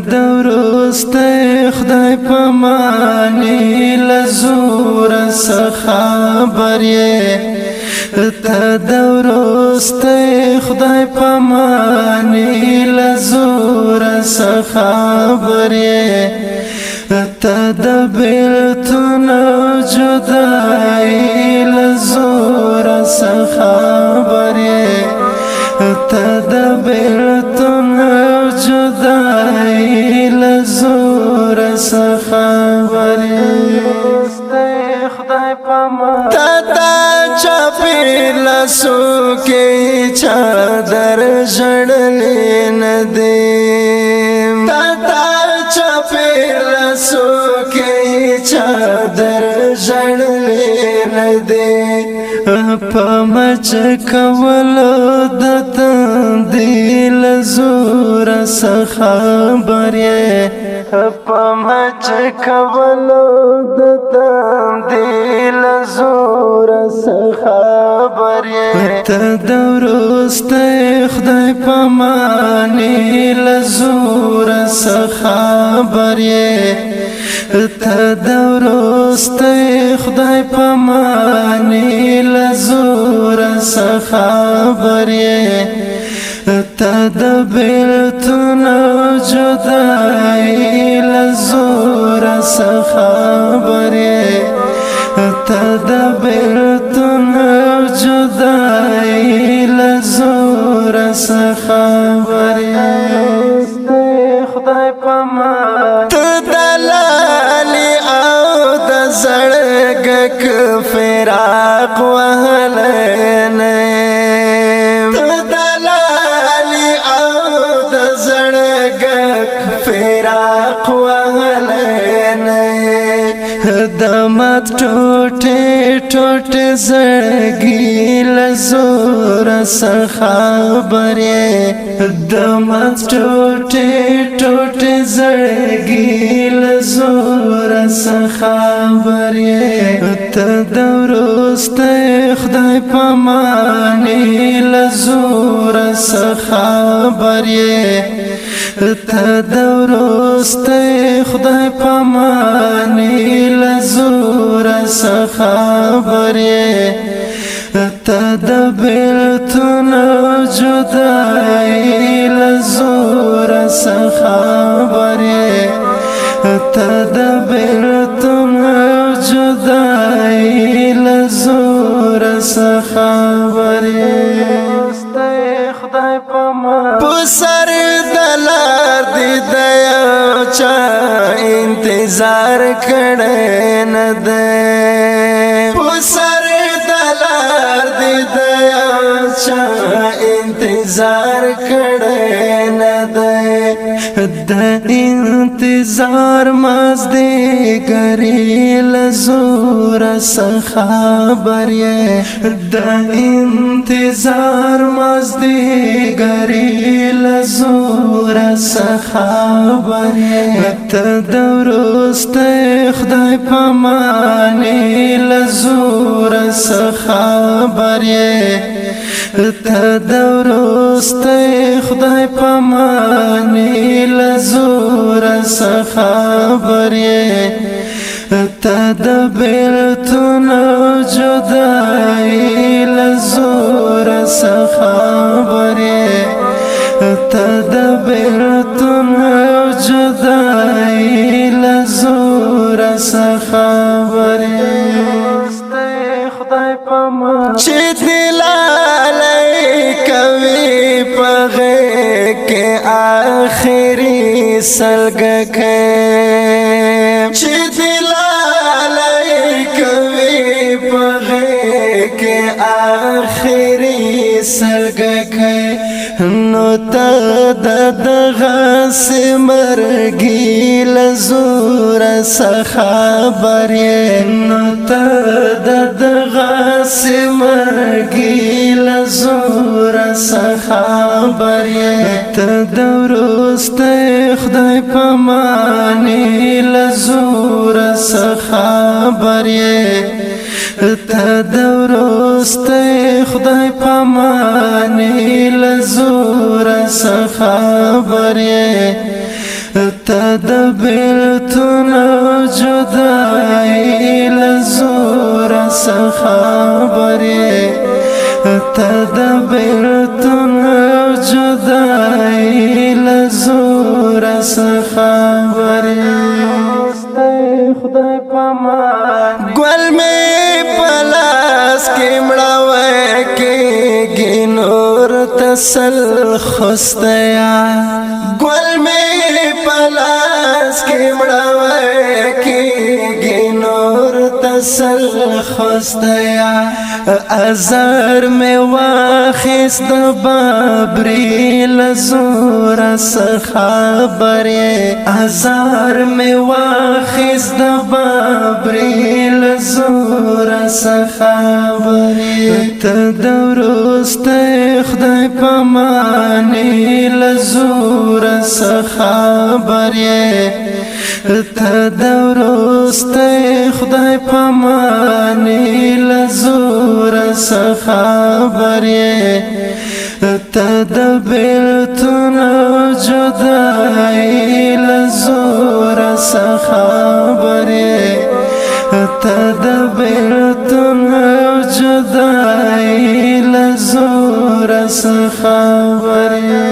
دورسته خدای پمانی لزور خبر ته دورسته خدای پمانی لزور خبر ته د بیلتون جدائی لزور خبر ته د بیلتون جدائی لزور خبر خدای پامان تا چاپی لسو کی چادر جڑلی ندیم تا چاپی لسو کی چادر جڑلی ندیم پمچ کولو دتن دیل زور خبر پمچ کولو دتن دیل زور خبر ته دورسته خدای پمانی لزور خبر ته دورسته خدای پمانی لزور خبر ته د بیلتون جدائی لزور خبر ته د بیلتون جدائی لزور خبر خدای پامان ته دلالی او د زړګ فراق وهلنه دمت ټوټه ټوټه زړګي لزور خبر دمت ټوټه ټوټه زړګي لزور خبر ته دورسته خدای پمانی لزور خبر ته دورسته خدای پمانی لزور خبر ته د بیلتون جدائی لزور خبر ته د بیلتون جدائی لزور خبر خدای پامان پسر دلار دی دیا چا انتظار کڑے ندے پسر دلار دی دیا چا انتظار کڑے ندے دا انتظار مزدی گری لزور خبر دا انتظار مزدی گری لزور خبر ته دورسته خدای پمانی لزور خبر ته دورسته خدای پمانی لزور خبر ته د بیلتون جدائی لزور خبر ته د بیلتون جدائی لزور خبر خدای پامان چې دلالی کوي پغه کې آخري سلګ کې چې دلالی کوي پغه کې آخري سلګ کې نو ته دغه سمرګي لزور خبر نو ته دغه سمرګي لزور خبر ته دورسته خدای پمانی لزور خبر ته دورسته خدای پمانی لزور خبر تد بیلتون جدائی لزور سخابری تد بیلتون جدائی لزور سخابری خدای پامان گل میں پلاس کی مڑاوے کی گنور تسل خستیا گل میں پلاس کی مڑاوے کی گنور تسل خستیا ازار میں واخست بابری لزور سخابری ازار میں واخست بابری لزور سخابری تدورست خدای پمانی لزور سخابری تدورست خدای پمانی لزور سخابری تدبیلتون جدائی لزور سخابری تدبیلتون جدائی لزور سخابری